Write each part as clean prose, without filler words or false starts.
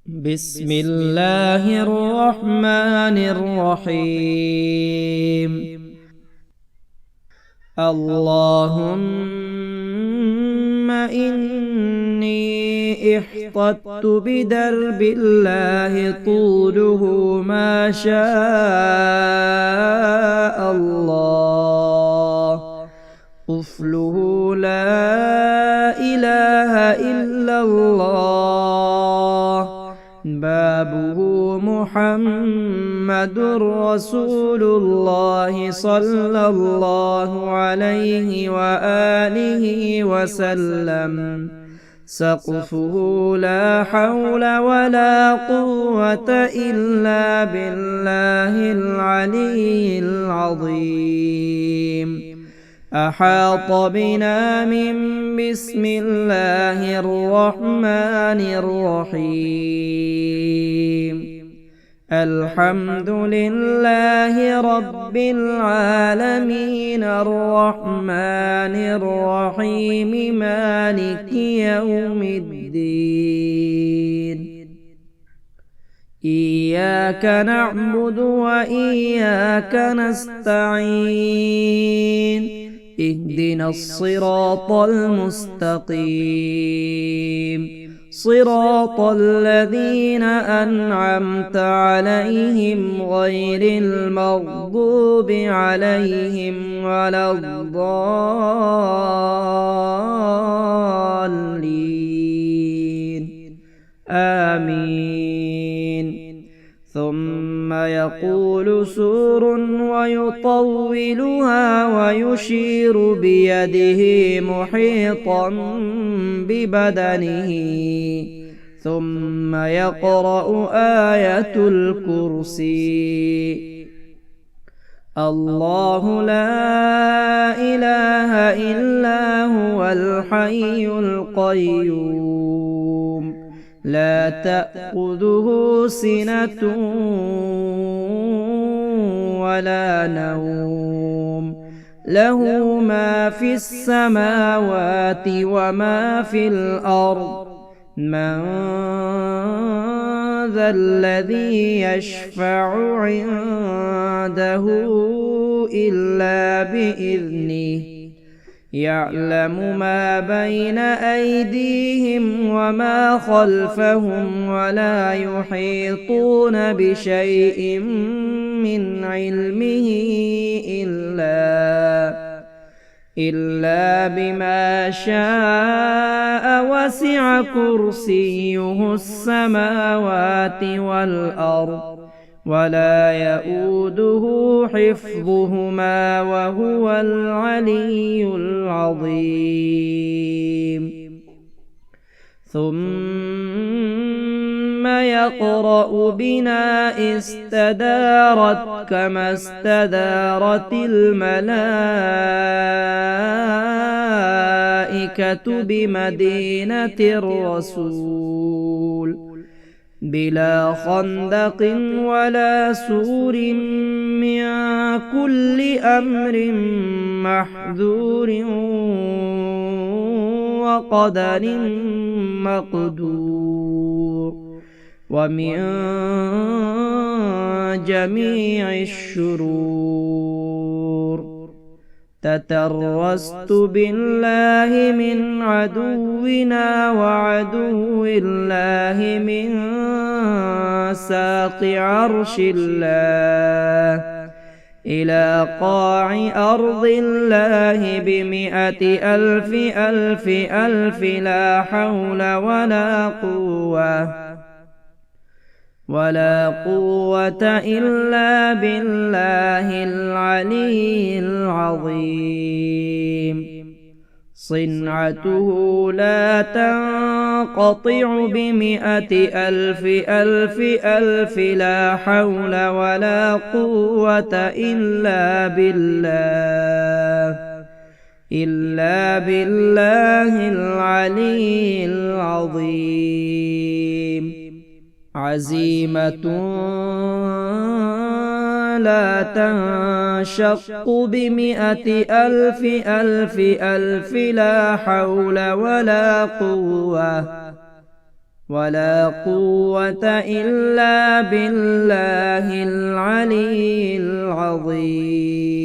بسم الله الرحمن الرحيم. اللهم إني احتطت بدرب الله طوله ما شاء الله، قفله لا إله إلا الله، بابه محمد رسول الله صلى الله عليه وآله وسلم، سقفه لا حول ولا قوة إلا بالله العلي العظيم. أحاط بنا من بسم الله الرحمن الرحيم. الحمد لله رب العالمين الرحمن الرحيم مالك يوم الدين. إياك نعبد وإياك نستعين، اهدنا الصراط المستقيم، صراط الذين أنعمت عليهم غير المغضوب عليهم ولا الضالين، آمين. ثم يقول سور ويطولها ويشير بيده محيطا ببدنه، ثم يقرأ آية الكرسي. الله لا إله إلا هو الحي القيوم، لا تأخذه سنة ولا نوم، له ما في السماوات وما في الأرض. من ذا الذي يشفع عنده إلا بإذنه، يعلم ما بين أيديهم وما خلفهم، ولا يحيطون بشيء من علمه إلا بما شاء، وسع كرسيه السماوات والأرض، ولا يؤوده حفظهما وهو العلي العظيم. ثم يقرأ بنا استدارت كما استدارت الملائكة بمدينة الرسول، بلا خندق ولا سور، من كل أمر محذور وقدر مقدور، ومن جميع الشرور. تترست بالله من عدونا وعدو الله من ساق عرش الله إلى قاع أرض الله ب100,000 ألف ألف، لا حول ولا قوة إلا بالله العلي العظيم. صنعته لا تنقطع ب100,000 ألف ألف، لا حول ولا قوة إلا بالله العلي العظيم. عزيمة لا تنشق ب100,000 ألف ألف، لا حول ولا قوة ولا قوة إلا بالله العلي العظيم.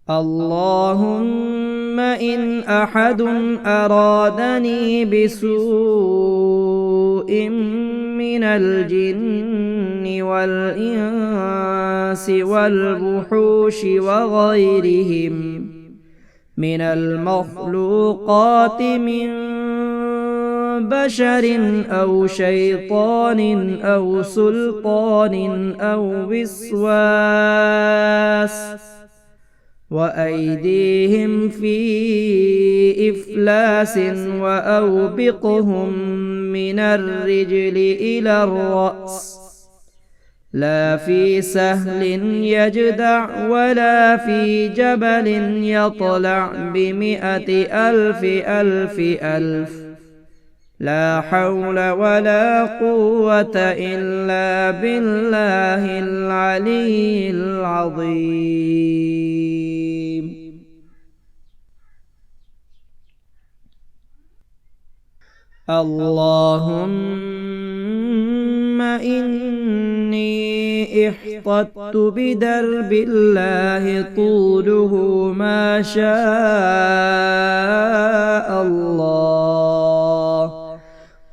اللهم إن أحد أرادني بسوء من الجن والإنس والوحوش وغيرهم من المخلوقات من بشر أو شيطان أو سلطان أو وسواس وأيديهم في إفلاس وأوبقهم من الرجل إلى الرأس لا في سهل يجدع ولا في جبل يطلع ب100,000 لا حول ولا قوة إلا بالله العلي العظيم. اللهم إني احتطت بدرب الله طوله ما شاء الله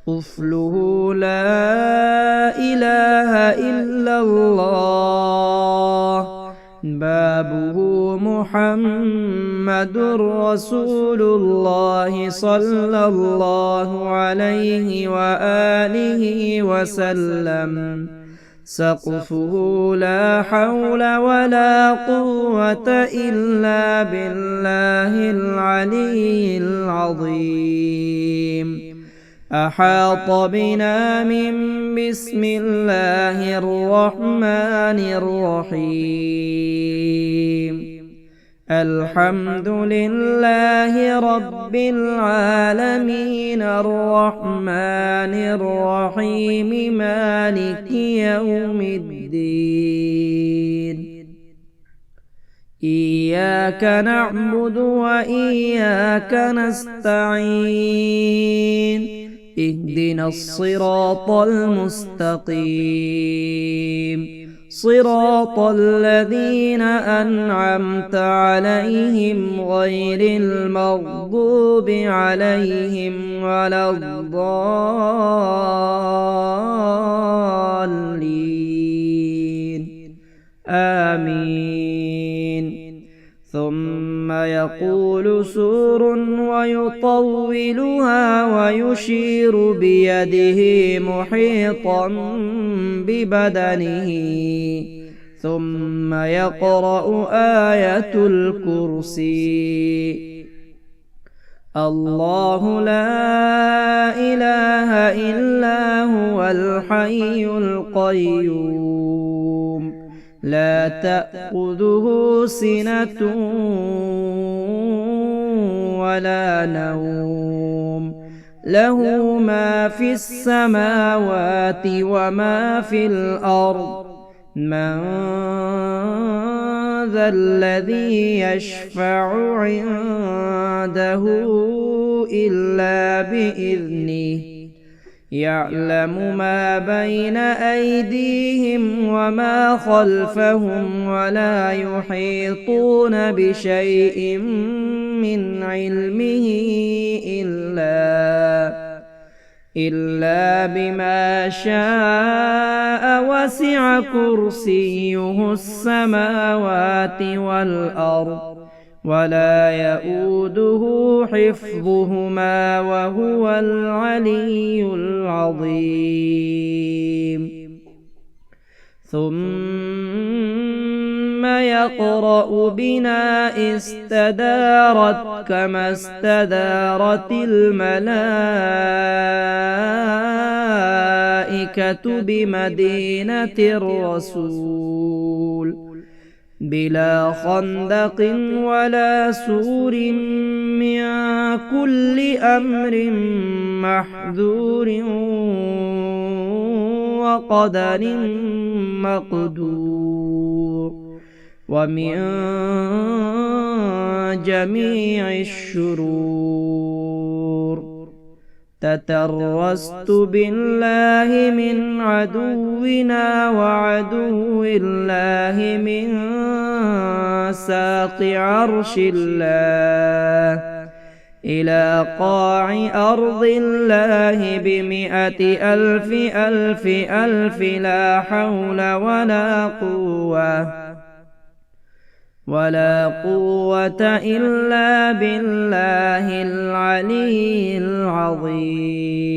طفله لا إله إلا الله بابه محمد رسول الله صلى الله عليه وآله وسلم سقفه لا حول ولا قوة إلا بالله العلي العظيم. أحاط بنا من بسم الله الرحمن الرحيم. الحمد لله رب العالمين الرحمن الرحيم مالك يوم الدين. إياك نعبد وإياك نستعين اهدنا الصراط المستقيم صراط الذين أنعمت عليهم غير المغضوب عليهم ولا الضالين آمين. ثم يقول سور ويطولها ويشير بيده محيطا ببدنه ثم يقرأ آية الكرسي الله لا إله إلا هو الحي القيوم لا تأخذه سنة ولا نوم له ما في السماوات وما في الأرض من ذا الذي يشفع عنده إلا بإذنه يعلم ما بين أيديهم وما خلفهم ولا يحيطون بشيء من علمه إلا بما شاء وسع كرسيه السماوات والأرض ولا يؤوده حفظهما وهو العلي العظيم. ثم يقرأ بنا استدارت كما استدارت الملائكة بمدينة الرسول بلا خندق ولا سور من كل أمر محذور وقدر مقدور ومن جميع الشرور تترست بالله من عدونا وعدو الله من ساق عرش الله إلى قاع أرض الله ب100 ألف ألف ألف لا حول ولا قوة إلا بالله العلي العظيم.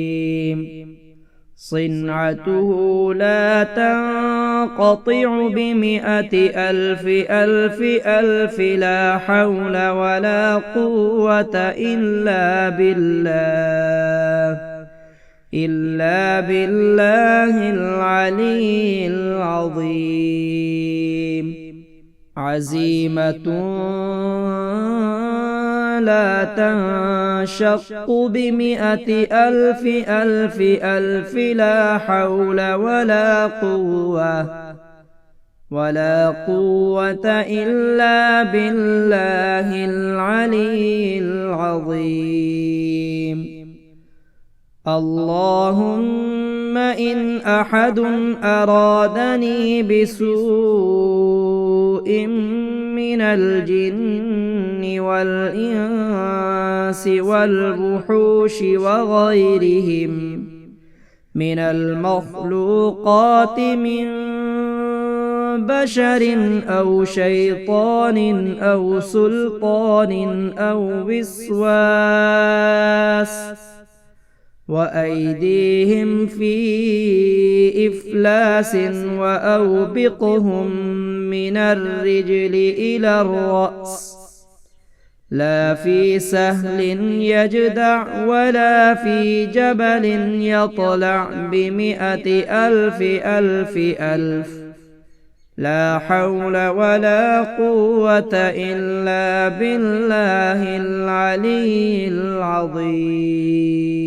صنعته لا تنقطع ب100 ألف ألف ألف لا حول ولا قوة إلا بالله العلي العظيم. عزيمة لا تنشق ب100 ألف ألف ألف لا حول ولا قوة إلا بالله العلي العظيم. اللهم إن أحد أرادني بسوء من الجن والإنس والوحوش وغيرهم من المخلوقات من بشر أو شيطان أو سلطان أو وسواس وأيديهم في إفلاس وأوبقهم من الرجل إلى الرأس لا في سهل يجدع ولا في جبل يطلع ب100 ألف ألف ألف لا حول ولا قوة إلا بالله العلي العظيم.